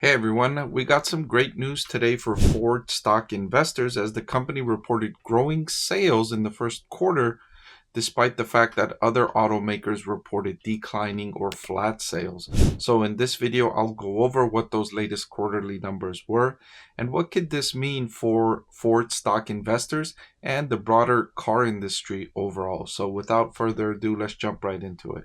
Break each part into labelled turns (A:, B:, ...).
A: Hey everyone, we got some great news today for Ford stock investors as the company reported growing sales in the first quarter despite the fact that other automakers reported declining or flat sales. So in this video, I'll go over what those latest quarterly numbers were and what could this mean for Ford stock investors and the broader car industry overall. So without further ado, let's jump right into it.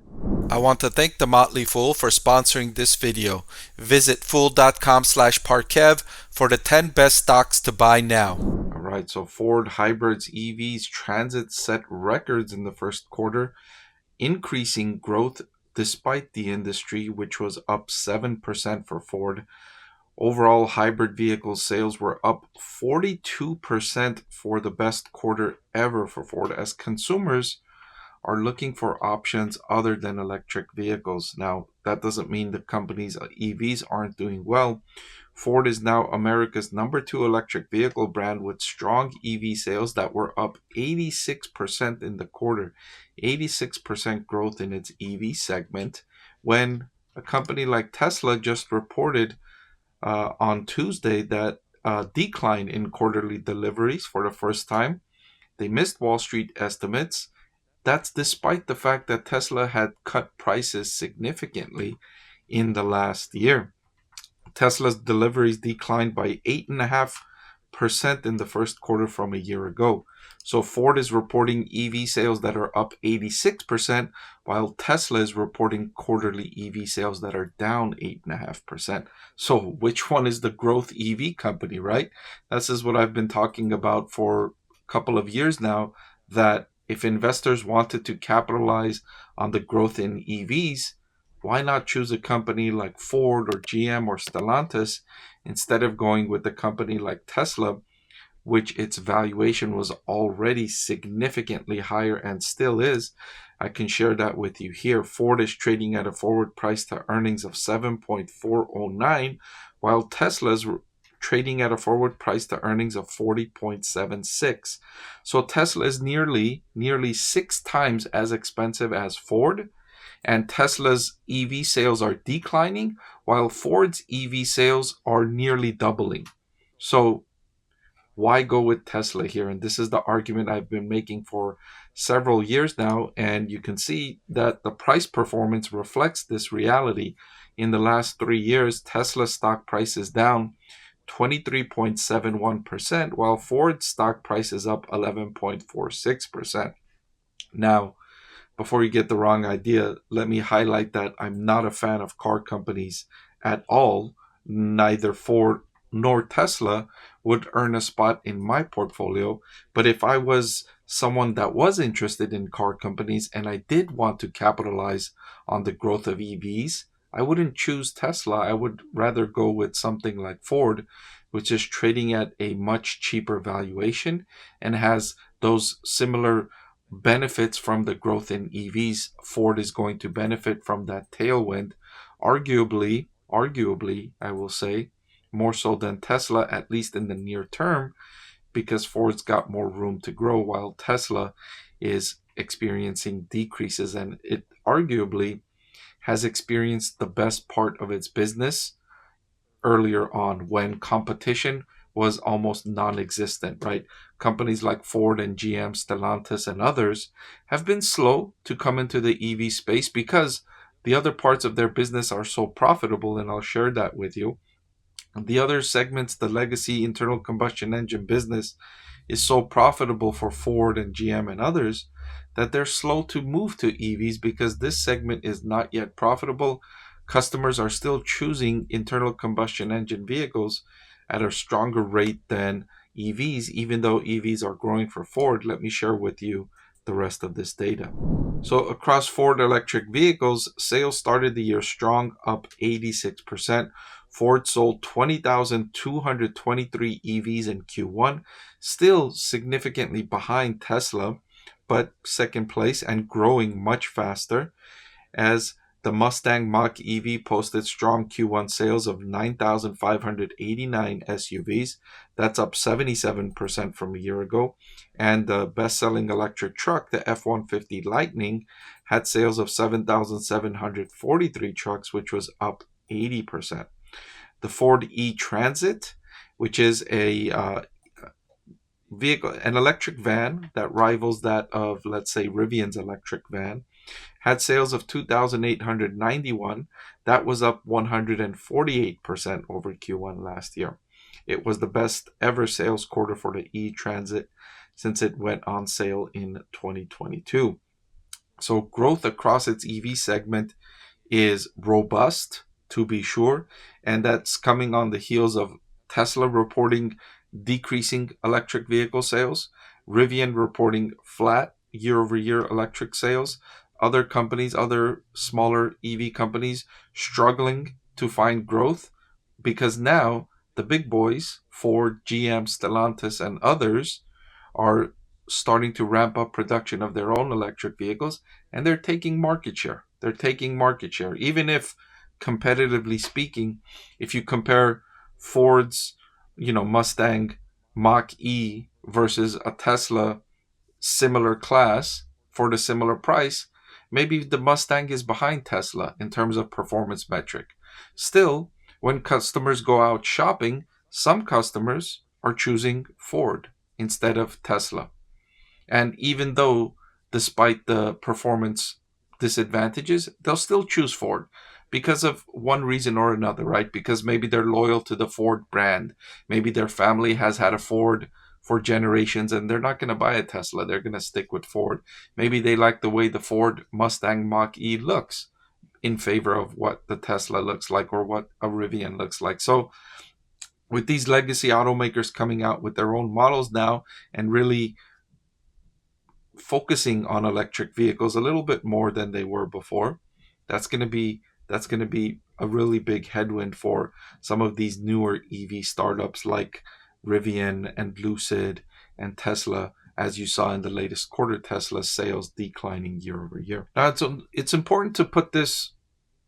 B: I want to thank the Motley Fool for sponsoring this video. Visit fool.com/Parkev for the 10 best stocks to buy now.
A: All right, so Ford hybrids, EVs, transit set records in the first quarter, increasing growth despite the industry, which was up 7% for Ford. Overall, hybrid vehicle sales were up 42% for the best quarter ever for Ford as consumers are looking for options other than electric vehicles. Now, that doesn't mean the company's EVs aren't doing well. Ford is now America's #2 electric vehicle brand with strong EV sales that were up 86% in the quarter, 86% growth in its EV segment, when a company like Tesla just reported on Tuesday that decline in quarterly deliveries for the first time. They missed Wall Street estimates. That's despite the fact that Tesla had cut prices significantly in the last year. Tesla's deliveries declined by 8.5% in the first quarter from a year ago. So Ford is reporting EV sales that are up 86%, while Tesla is reporting quarterly EV sales that are down 8.5%. So which one is the growth EV company, right? This is what I've been talking about for a couple of years now, that if investors wanted to capitalize on the growth in EVs, why not choose a company like Ford or GM or Stellantis instead of going with a company like Tesla, which its valuation was already significantly higher and still is? I can share that with you here. Ford is trading at a forward price to earnings of 7.409, while Tesla's trading at a forward price to earnings of 40.76. So Tesla is nearly 6 times as expensive as Ford, and Tesla's EV sales are declining while Ford's EV sales are nearly doubling. So why go with Tesla here? And this is the argument I've been making for several years now, and you can see that the price performance reflects this reality. In the last 3 years, Tesla stock price is down 23.71%, while Ford's stock price is up 11.46%. Now, before you get the wrong idea, let me highlight that I'm not a fan of car companies at all. Neither Ford nor Tesla would earn a spot in my portfolio. But if I was someone that was interested in car companies and I did want to capitalize on the growth of EVs, I wouldn't choose Tesla. I would rather go with something like Ford, which is trading at a much cheaper valuation and has those similar benefits from the growth in EVs. Ford is going to benefit from that tailwind, arguably, I will say, more so than Tesla, at least in the near term, because Ford's got more room to grow while Tesla is experiencing decreases, and it arguably has experienced the best part of its business earlier on when competition was almost non-existent, right? Companies like Ford and GM, Stellantis, and others have been slow to come into the EV space because the other parts of their business are so profitable, and I'll share that with you. The other segments, the legacy internal combustion engine business, is so profitable for Ford and GM and others that they're slow to move to EVs because this segment is not yet profitable. Customers are still choosing internal combustion engine vehicles at a stronger rate than EVs, even though EVs are growing for Ford. Let me share with you the rest of this data. So across Ford electric vehicles, sales started the year strong, up 86%. Ford sold 20,223 EVs in Q1, still significantly behind Tesla, but second place and growing much faster, as the Mustang Mach-E posted strong Q1 sales of 9,589 SUVs. That's up 77% from a year ago. And the best-selling electric truck, the F-150 Lightning, had sales of 7,743 trucks, which was up 80%. the Ford E-Transit, which is a vehicle, an electric van that rivals that of, let's say, Rivian's electric van, had sales of 2,891. That was up 148% over Q1 last year. It was the best ever sales quarter for the E-Transit since it went on sale in 2022. So growth across its EV segment is robust, to be sure, and that's coming on the heels of Tesla reporting decreasing electric vehicle sales, Rivian reporting flat year-over-year electric sales, other companies, other smaller EV companies struggling to find growth because now the big boys, Ford, GM, Stellantis, and others, are starting to ramp up production of their own electric vehicles, and they're taking market share. They're taking market share. Even if, competitively speaking, if you compare Ford's, Mustang Mach-E versus a Tesla similar class for the similar price, maybe the Mustang is behind Tesla in terms of performance metric. Still, when customers go out shopping, some customers are choosing Ford instead of Tesla. And even though, despite the performance disadvantages, they'll still choose Ford because of one reason or another, right? Because maybe they're loyal to the Ford brand. Maybe their family has had a Ford for generations and they're not going to buy a Tesla. They're going to stick with Ford. Maybe they like the way the Ford Mustang Mach-E looks in favor of what the Tesla looks like or what a Rivian looks like. So with these legacy automakers coming out with their own models now and really focusing on electric vehicles a little bit more than they were before, that's going to be a really big headwind for some of these newer EV startups like Rivian and Lucid and Tesla, as you saw in the latest quarter, Tesla's sales declining year over year. Now, it's important to put this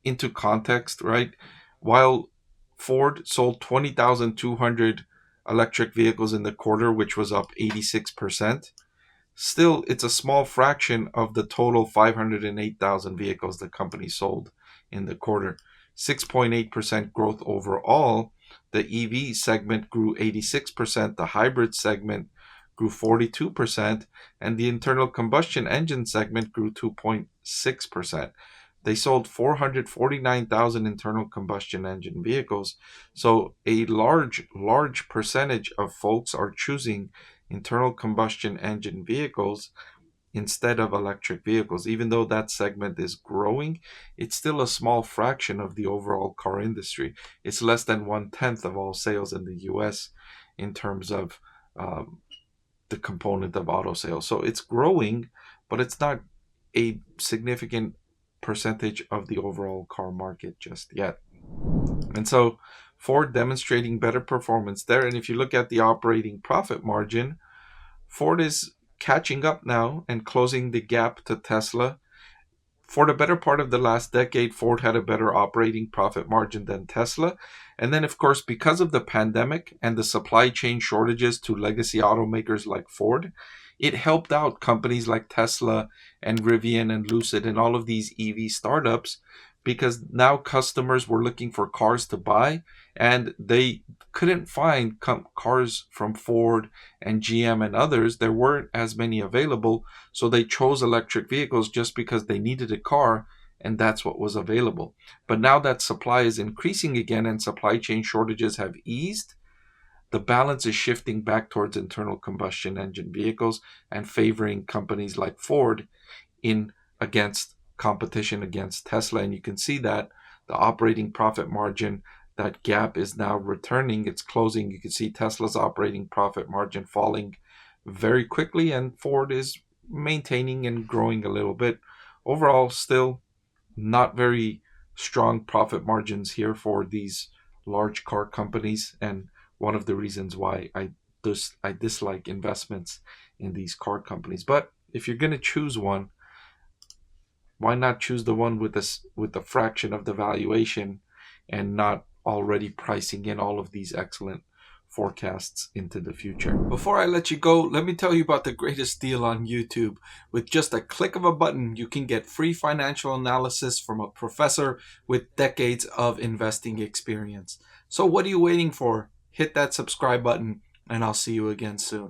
A: into context, right? While Ford sold 20,200 electric vehicles in the quarter, which was up 86%, still, it's a small fraction of the total 508,000 vehicles the company sold in the quarter. 6.8% growth overall. The EV segment grew 86%, the hybrid segment grew 42%, and the internal combustion engine segment grew 2.6%. They sold 449,000 internal combustion engine vehicles. So a large percentage of folks are choosing internal combustion engine vehicles instead of electric vehicles. Even though that segment is growing, it's still a small fraction of the overall car industry. It's less than 1/10 of all sales in the US in terms of the component of auto sales. So it's growing, but it's not a significant percentage of the overall car market just yet. And so Ford demonstrating better performance there. And if you look at the operating profit margin, Ford is catching up now and closing the gap to Tesla. For the better part of the last decade, Ford had a better operating profit margin than Tesla. And then, of course, because of the pandemic and the supply chain shortages to legacy automakers like Ford, it helped out companies like Tesla and Rivian and Lucid and all of these EV startups, because now customers were looking for cars to buy and they couldn't find cars from Ford and GM and others. There weren't as many available, so they chose electric vehicles just because they needed a car, and that's what was available. But now that supply is increasing again and supply chain shortages have eased, the balance is shifting back towards internal combustion engine vehicles and favoring companies like Ford in against competition against Tesla. And you can see that the operating profit margin, that gap is now returning. It's closing. You can see Tesla's operating profit margin falling very quickly, and Ford is maintaining and growing a little bit. Overall, still not very strong profit margins here for these large car companies, and one of the reasons why I dislike investments in these car companies. But if you're going to choose one, why not choose the one with a fraction of the valuation and not already pricing in all of these excellent forecasts into the future. Before I let you go, let me tell you about the greatest deal on YouTube. With just a click of a button, you can get free financial analysis from a professor with decades of investing experience. So what are you waiting for? Hit that subscribe button, and I'll see you again soon.